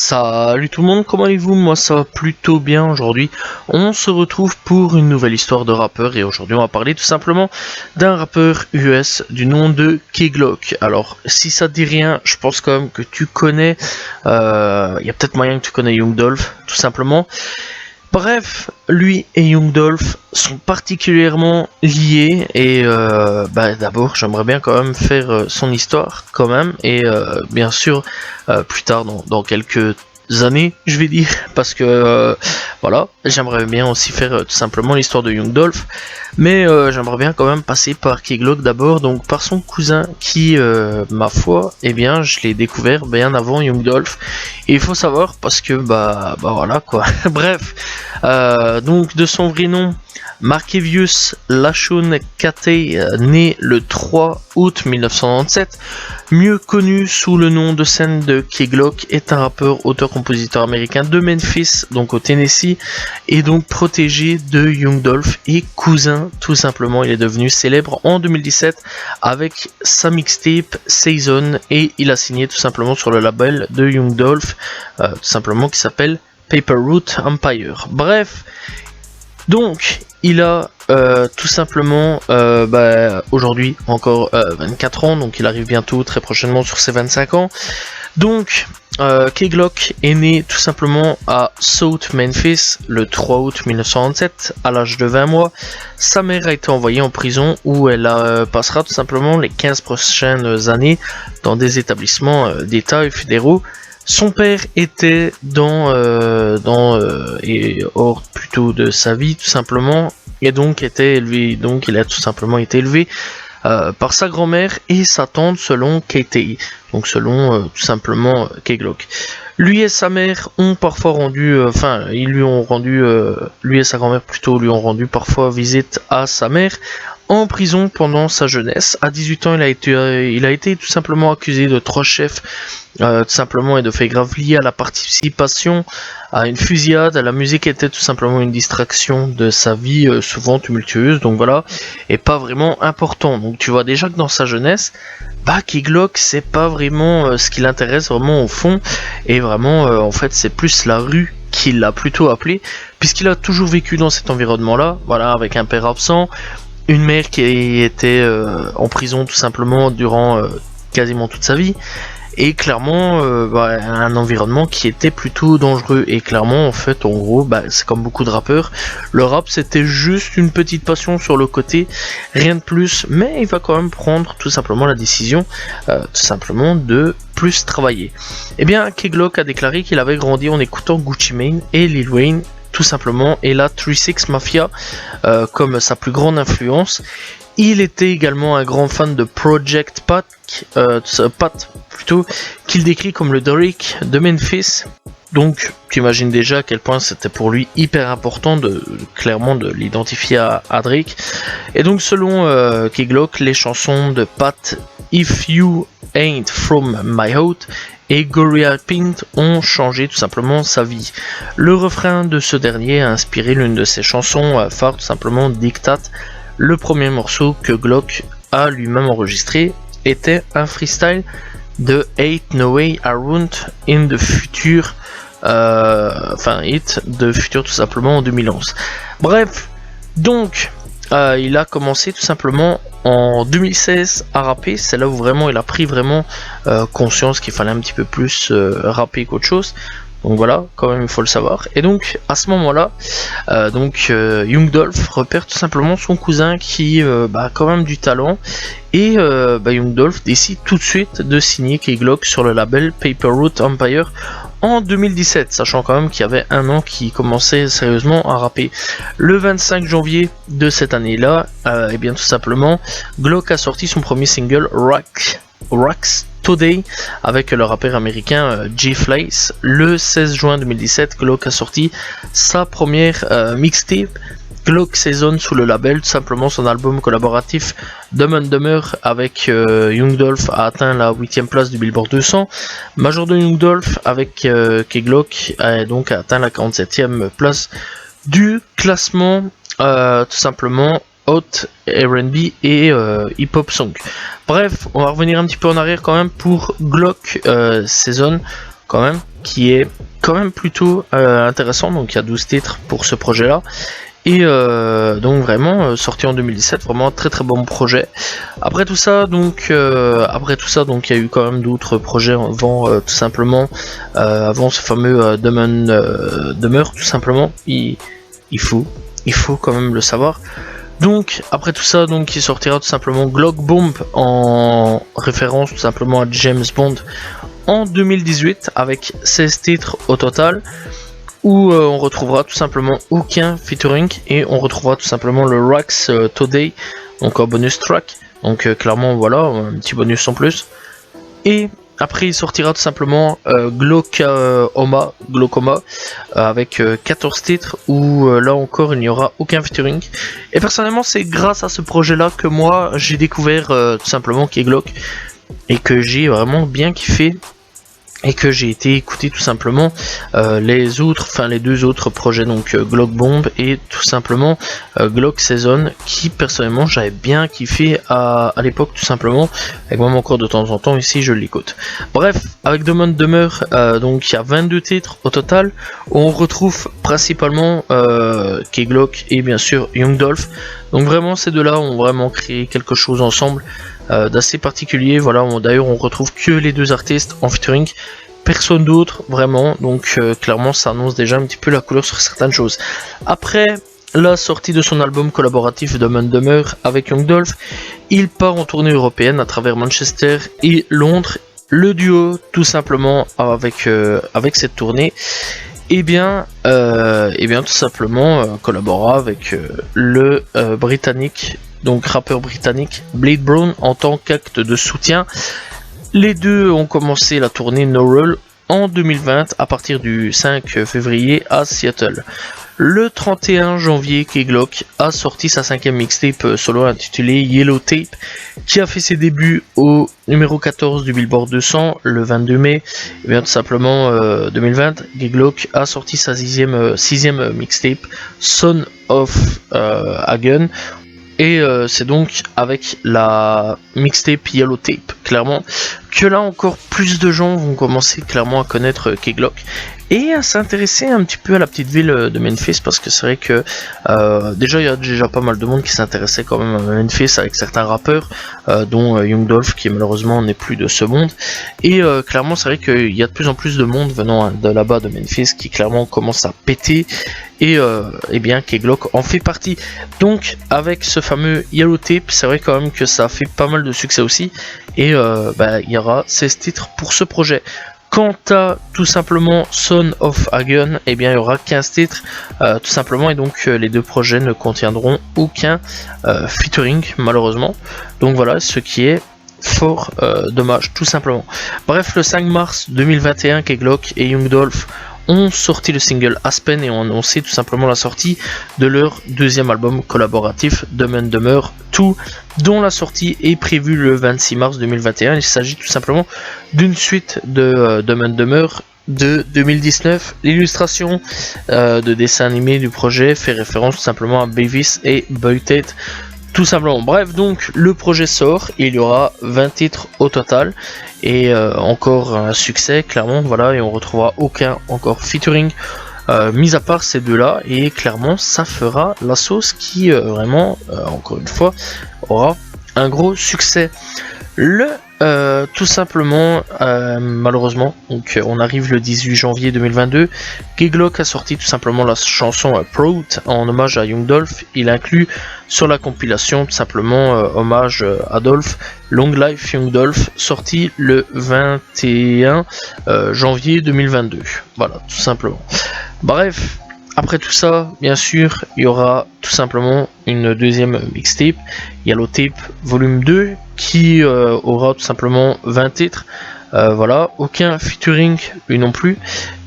Salut tout le monde, comment allez-vous? Moi ça va plutôt bien aujourd'hui. On se retrouve pour une nouvelle histoire de rappeur et aujourd'hui on va parler tout simplement d'un rappeur US du nom de K-Glock. Alors si ça te dit rien, je pense quand même que tu connais, y a peut-être moyen que tu connais Young Dolph tout simplement. Bref, lui et Young Dolph sont particulièrement liés et d'abord j'aimerais bien quand même faire son histoire quand même et bien sûr plus tard dans quelques années je vais dire parce que voilà j'aimerais bien aussi faire tout simplement l'histoire de Young Dolph mais j'aimerais bien quand même passer par K-Glock d'abord, donc par son cousin qui ma foi eh bien je l'ai découvert bien avant Young Dolph et il faut savoir parce que bah voilà quoi. Bref, donc de son vrai nom Markevius Lachon Catey, né le 3 août 1997, mieux connu sous le nom de scène de K-Glock, est un rappeur, auteur-compositeur américain de Memphis, donc au Tennessee, et donc protégé de Young Dolph et cousin tout simplement. Il est devenu célèbre en 2017 avec sa mixtape Season et il a signé tout simplement sur le label de Young Dolph, tout simplement qui s'appelle Paper Route Empire. Bref, donc il a tout simplement aujourd'hui encore 24 ans, donc il arrive bientôt très prochainement sur ses 25 ans. Donc K-Glock est né tout simplement à South Memphis le 3 août 1927 à l'âge de 20 mois. Sa mère a été envoyée en prison où elle passera tout simplement les 15 prochaines années dans des établissements d'État et fédéraux. Son père était et hors plutôt de sa vie tout simplement, et donc était élevé, donc il a tout simplement été élevé par sa grand-mère et sa tante selon K.T., donc selon tout simplement K-Glock. Lui et sa mère ont parfois rendu, lui et sa grand-mère plutôt lui ont rendu parfois visite à sa mère en prison pendant sa jeunesse. À 18 ans, il a été tout simplement accusé de 3 chefs, tout simplement, et de faits graves liés à la participation à une fusillade. La musique était tout simplement une distraction de sa vie, souvent tumultueuse, donc voilà, et pas vraiment important. Donc tu vois déjà que dans sa jeunesse, K-Glock c'est pas vraiment ce qui l'intéresse vraiment au fond, et vraiment en fait c'est plus la rue qui l'a plutôt appelé, puisqu'il a toujours vécu dans cet environnement-là, voilà, avec un père absent, une mère qui était en prison tout simplement durant quasiment toute sa vie, et clairement un environnement qui était plutôt dangereux. Et clairement en fait en gros c'est comme beaucoup de rappeurs, le rap c'était juste une petite passion sur le côté, rien de plus, mais il va quand même prendre tout simplement la décision tout simplement de plus travailler. Et bien K-Glock a déclaré qu'il avait grandi en écoutant Gucci Mane et Lil Wayne tout simplement, et la 3-6 Mafia comme sa plus grande influence. Il était également un grand fan de Project Pat plutôt, qu'il décrit comme le Drake de Memphis. Donc tu imagines déjà à quel point c'était pour lui hyper important clairement de l'identifier à Drake. Et donc selon K-Glock, les chansons de Pat, If You Ain't From My Hood et Gorilla Pint ont changé tout simplement sa vie. Le refrain de ce dernier a inspiré l'une de ses chansons phares, tout simplement Dictat. Le premier morceau que Glock a lui-même enregistré était un freestyle de Ain't No Way Around in the Future, hit de Future tout simplement en 2011. Bref, donc il a commencé tout simplement en 2016 à rapper. C'est là où vraiment il a pris vraiment conscience qu'il fallait un petit peu plus rapper qu'autre chose. Donc voilà, quand même il faut le savoir. Et donc à ce moment-là, Young Dolph repère tout simplement son cousin qui a quand même du talent. Et Young Dolph décide tout de suite de signer K-Glock sur le label Paper Route Empire en 2017, sachant quand même qu'il y avait un an qui commençait sérieusement à rapper. Le 25 janvier de cette année-là, et bien tout simplement, Glock a sorti son premier single Rocks Today avec le rappeur américain J-Flace. Le 16 juin 2017, Glock a sorti sa première mixtape Glock Season sous le label. Tout simplement, son album collaboratif Dumb and Dumber avec Young Dolph a atteint la 8ème place du Billboard 200. Major de Young Dolph avec K-Glock a donc atteint la 47ème place du classement tout simplement Hot R&B et Hip Hop Song. Bref, on va revenir un petit peu en arrière quand même pour Glock Season. quand même, qui est quand même plutôt intéressant. Donc il y a 12 titres pour ce projet là. Et donc vraiment sorti en 2017, vraiment très très bon projet. Après tout ça, donc il y a eu quand même d'autres projets avant, tout simplement avant ce fameux Demeure, tout simplement. Il faut quand même le savoir. Donc après tout ça, donc il sortira tout simplement Glock Bomb en référence tout simplement à James Bond en 2018 avec 16 titres au total, où on retrouvera tout simplement aucun featuring et on retrouvera tout simplement le Rax Today, donc en bonus track. Donc clairement voilà, un petit bonus en plus. Et après il sortira tout simplement Glaucoma avec 14 titres, où là encore il n'y aura aucun featuring. Et personnellement c'est grâce à ce projet là que moi j'ai découvert tout simplement Keyglok et que j'ai vraiment bien kiffé. Et que j'ai été écouter tout simplement les deux autres projets, donc Glock Bomb et tout simplement Glock Season, qui personnellement j'avais bien kiffé à l'époque tout simplement, et même encore de temps en temps ici je l'écoute. Bref, avec Demeure, donc il y a 22 titres au total, où on retrouve principalement Keyglok et bien sûr Young Dolph. Donc vraiment ces deux là ont vraiment créé quelque chose ensemble d'assez particulier. Voilà, d'ailleurs on retrouve que les deux artistes en featuring, personne d'autre vraiment, donc clairement ça annonce déjà un petit peu la couleur sur certaines choses. Après la sortie de son album collaboratif Demeure avec Young Dolph, il part en tournée européenne à travers Manchester et Londres. Le duo tout simplement avec cette tournée, et bien tout simplement collabora avec le britannique, donc rappeur britannique Blade Brown en tant qu'acte de soutien. Les deux ont commencé la tournée No Roll en 2020 à partir du 5 février à Seattle. Le 31 janvier, Keyglok a sorti sa 5e mixtape solo intitulée Yellow Tape, qui a fait ses débuts au numéro 14 du Billboard 200 le 22 mai. Et bien tout simplement 2020, Keyglok a sorti sa 6e mixtape Son of Hagen. Et c'est donc avec la mixtape Yellow Tape, clairement, que là encore plus de gens vont commencer clairement à connaître Keyglok et à s'intéresser un petit peu à la petite ville de Memphis, parce que c'est vrai que déjà il y a déjà pas mal de monde qui s'intéressait quand même à Memphis avec certains rappeurs, dont Young Dolph qui malheureusement n'est plus de ce monde. Et clairement c'est vrai qu'il y a de plus en plus de monde venant de là-bas de Memphis qui clairement commence à péter. Et bien Keyglok en fait partie. Donc avec ce fameux Yellow Tape, c'est vrai quand même que ça a fait pas mal de succès aussi. Et il y aura 16 titres pour ce projet. Quant à tout simplement Son of Hagen, et bien il y aura 15 titres tout simplement, et donc les deux projets ne contiendront aucun featuring malheureusement. Donc voilà, ce qui est fort dommage tout simplement. Bref, le 5 mars 2021, Keyglok et Young Dolph ont sorti le single Aspen et ont annoncé tout simplement la sortie de leur deuxième album collaboratif Demeure 2, dont la sortie est prévue le 26 mars 2021. Il s'agit tout simplement d'une suite de Demeure de 2019. L'illustration de dessin animé du projet fait référence tout simplement à Beavis et Butthead, tout simplement. Bref, donc le projet sort et il y aura 20 titres au total, et encore un succès clairement, voilà, et on retrouvera aucun encore featuring mis à part ces deux là, et clairement ça fera la sauce qui vraiment encore une fois aura un gros succès. Tout simplement malheureusement, donc on arrive le 18 janvier 2022, Keyglok a sorti tout simplement la chanson Proud en hommage à Young Dolph. Il inclut sur la compilation tout simplement hommage à Dolph, Long Life Young Dolph, sorti le 21 janvier 2022. Voilà, tout simplement. Bref, après tout ça, bien sûr, il y aura tout simplement une deuxième mixtape, Yellow Tape volume 2, qui aura tout simplement 20 titres. Voilà, aucun featuring lui non plus.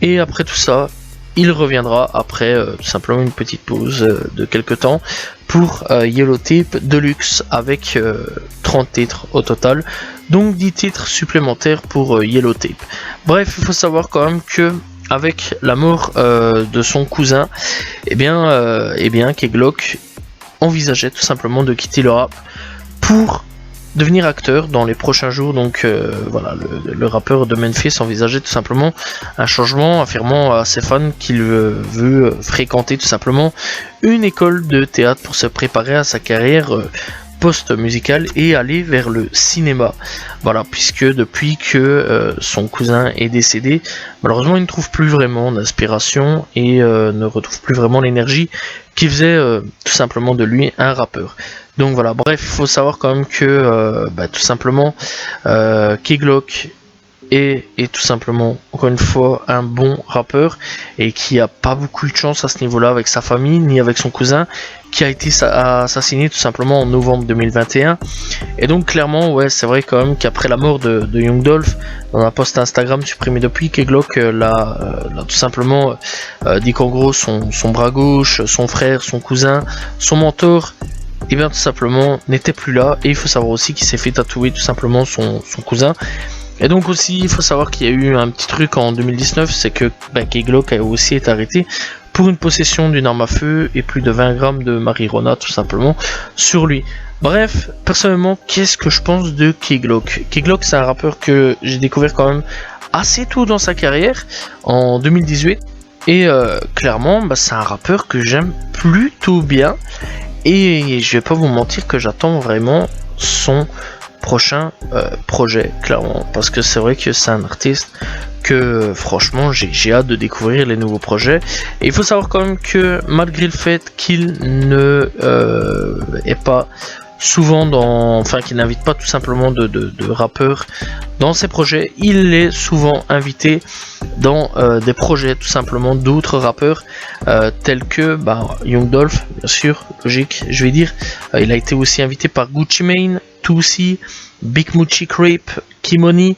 Et après tout ça, il reviendra après tout simplement une petite pause de quelques temps pour Yellow Tape Deluxe avec 30 titres au total. Donc 10 titres supplémentaires pour Yellow Tape. Bref, il faut savoir quand même que avec la mort de son cousin, et bien Keyglok envisageait tout simplement de quitter le rap pour devenir acteur dans les prochains jours. Donc voilà, le rappeur de Memphis envisageait tout simplement un changement, affirmant à ses fans qu'il veut fréquenter tout simplement une école de théâtre pour se préparer à sa carrière post-musicale et aller vers le cinéma. Voilà, puisque depuis que son cousin est décédé, malheureusement il ne trouve plus vraiment d'inspiration et ne retrouve plus vraiment l'énergie qui faisait tout simplement de lui un rappeur. Donc voilà, bref, il faut savoir quand même que tout simplement Key Glock est tout simplement, encore une fois, un bon rappeur et qui a pas beaucoup de chance à ce niveau-là avec sa famille ni avec son cousin qui a été assassiné tout simplement en novembre 2021. Et donc clairement, ouais, c'est vrai quand même qu'après la mort de Young Dolph, dans un post Instagram supprimé depuis, Key Glock l'a tout simplement dit qu'en gros son bras gauche, son frère, son cousin, son mentor, et bien tout simplement n'était plus là. Et il faut savoir aussi qu'il s'est fait tatouer tout simplement son cousin. Et donc aussi il faut savoir qu'il y a eu un petit truc en 2019, c'est que Key Glock a aussi été arrêté pour une possession d'une arme à feu et plus de 20 grammes de marijuana tout simplement sur lui. Bref, personnellement, qu'est-ce que je pense de Key Glock? Key Glock, c'est un rappeur que j'ai découvert quand même assez tôt dans sa carrière, en 2018. Et clairement, c'est un rappeur que j'aime plutôt bien. Et je vais pas vous mentir que j'attends vraiment son prochain projet, clairement, parce que c'est vrai que c'est un artiste que franchement j'ai hâte de découvrir les nouveaux projets. Et il faut savoir quand même que malgré le fait qu'il ne est pas souvent qu'il n'invite pas tout simplement de rappeurs dans ses projets, il est souvent invité dans des projets tout simplement d'autres rappeurs tels que Young Dolph, bien sûr, logique, je vais dire. Il a été aussi invité par Gucci Mane, Toosii, Big Moochie Creep, Kimoni,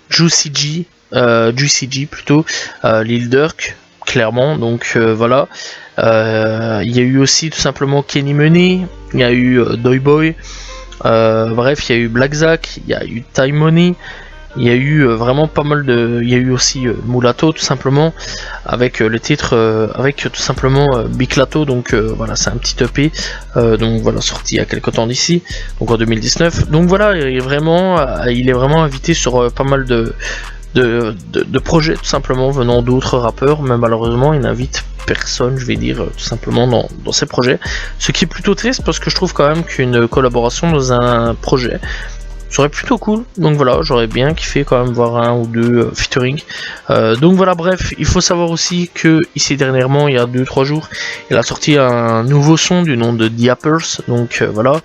Juicy G plutôt, Lil Durk, clairement. Donc voilà. Il y a eu aussi tout simplement Kenny Money, il y a eu Doy Boy, bref, il y a eu Black Zack, il y a eu Ty Money, il y a eu vraiment pas mal de. Il y a eu aussi Mulatto tout simplement, avec le titre, avec tout simplement Big Lato. Donc voilà, c'est un petit EP, donc voilà, sorti il y a quelques temps d'ici, donc en 2019. Donc voilà, il est vraiment invité sur pas mal de projets tout simplement venant d'autres rappeurs, mais malheureusement il n'invite personne, je vais dire tout simplement dans ces projets, ce qui est plutôt triste parce que je trouve quand même qu'une collaboration dans un projet serait plutôt cool. Donc voilà, j'aurais bien kiffé quand même voir un ou deux featuring. Donc voilà, bref, il faut savoir aussi que ici dernièrement, il y a 2-3 jours, il a sorti un nouveau son du nom de The Apples. Donc voilà.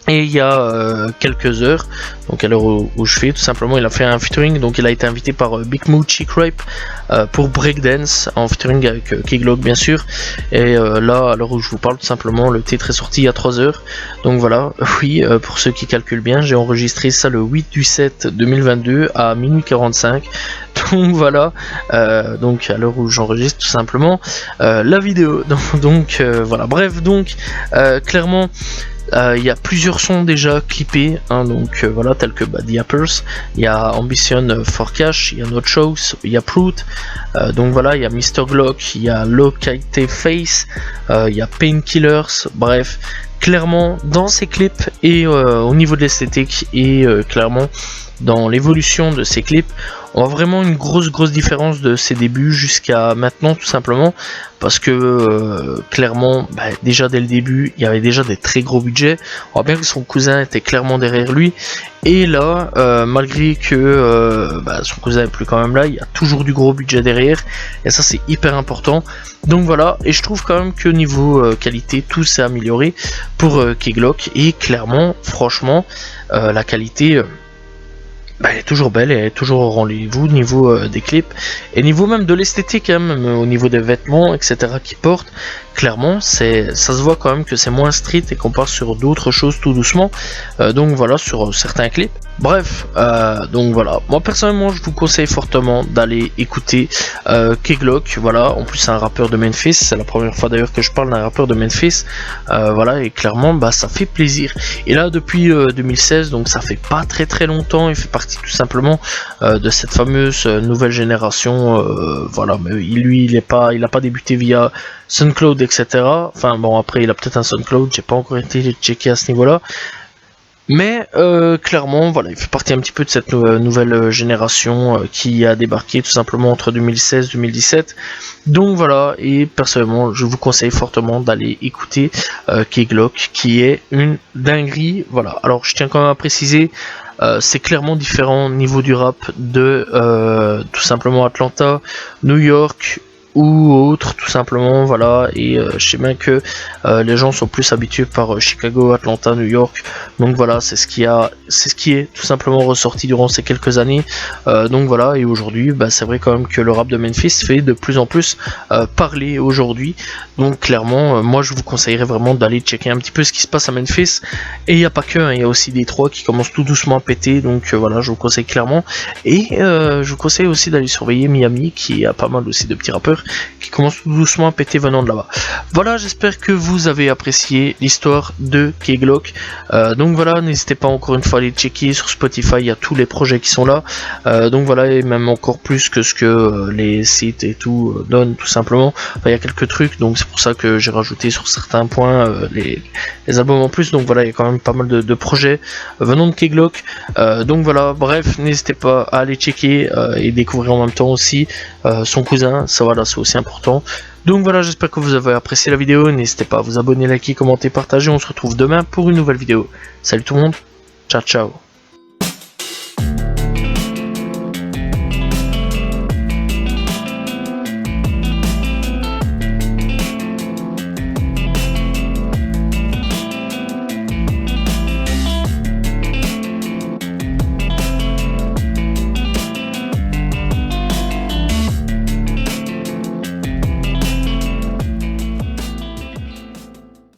Et il y a quelques heures, donc à l'heure où je fais, tout simplement, il a fait un featuring, donc il a été invité par Big Moochie Creep pour Breakdance, en featuring avec Key Glock bien sûr. Et là, à l'heure où je vous parle, tout simplement, le titre est sorti il y a 3 heures. Donc voilà, oui, pour ceux qui calculent bien, j'ai enregistré ça le 8/7/2022 à minuit 45. Donc voilà, donc à l'heure où j'enregistre tout simplement la vidéo. Donc voilà, bref, donc clairement, il y a plusieurs sons déjà clippés, hein, donc voilà, tels que The Apples, il y a Ambition for Cash, il y a No Choice, il y a Prout, donc voilà, il y a Mr. Glock, il y a Locate Face, il y a Painkillers, bref, clairement dans ces clips et au niveau de l'esthétique et clairement dans l'évolution de ces clips, on voit vraiment une grosse différence de ses débuts jusqu'à maintenant, tout simplement parce que clairement, déjà dès le début, il y avait déjà des très gros budgets. On voit bien que son cousin était clairement derrière lui, et là, malgré que son cousin n'est plus quand même là, il y a toujours du gros budget derrière, et ça c'est hyper important. Donc voilà, et je trouve quand même que niveau qualité, tout s'est amélioré pour Key Glock, et clairement, franchement, la qualité elle est toujours belle, elle est toujours au rendez-vous niveau des clips et niveau même de l'esthétique, hein, même au niveau des vêtements, etc. qu'ils portent. Clairement, ça se voit quand même que c'est moins street et qu'on part sur d'autres choses tout doucement. Donc voilà, sur certains clips. Bref, donc voilà. Moi personnellement, je vous conseille fortement d'aller écouter Key Glock. Voilà, en plus c'est un rappeur de Memphis. C'est la première fois d'ailleurs que je parle d'un rappeur de Memphis. Voilà, et clairement, ça fait plaisir. Et là, depuis 2016, donc ça fait pas très longtemps. Il fait partie tout simplement de cette fameuse nouvelle génération. Voilà, mais il a pas débuté via SoundCloud, etc. Enfin bon, après il a peut-être un SoundCloud, j'ai pas encore été checké à ce niveau là, Mais clairement, voilà, il fait partie un petit peu de cette nouvelle génération qui a débarqué tout simplement entre 2016 et 2017. Donc voilà, et personnellement, je vous conseille fortement d'aller écouter K-Glock, qui est une dinguerie. Voilà, alors je tiens quand même à préciser, c'est clairement différent au niveau du rap de tout simplement Atlanta, New York ou autre, tout simplement. Voilà, et je sais bien que les gens sont plus habitués par Chicago, Atlanta, New York. Donc voilà, c'est ce qui est tout simplement ressorti durant ces quelques années. Donc voilà, et aujourd'hui, bah, c'est vrai quand même que le rap de Memphis fait de plus en plus parler aujourd'hui. Donc clairement, moi je vous conseillerais vraiment d'aller checker un petit peu ce qui se passe à Memphis. Et il n'y a pas que, hein, il y a aussi Détroit qui commence tout doucement à péter. Donc voilà, je vous conseille clairement. Et je vous conseille aussi d'aller surveiller Miami, qui a pas mal aussi de petits rappeurs qui commencent tout doucement à péter venant de là-bas. Voilà, j'espère que vous avez apprécié l'histoire de K-Glock. Donc voilà, n'hésitez pas encore une fois à aller checker sur Spotify, il y a tous les projets qui sont là. Donc voilà, et même encore plus que ce que les sites et tout donnent, tout simplement. Enfin, il y a quelques trucs, donc c'est pour ça que j'ai rajouté sur certains points les albums en plus. Donc voilà, il y a quand même pas mal de projets venant de K-Glock. Donc voilà, bref, n'hésitez pas à aller checker et découvrir en même temps aussi son cousin. Ça voilà, c'est aussi important. Donc voilà, j'espère que vous avez apprécié la vidéo. N'hésitez pas à vous abonner, liker, commenter, partager. On se retrouve demain pour une nouvelle vidéo. Salut tout le monde, ciao ciao.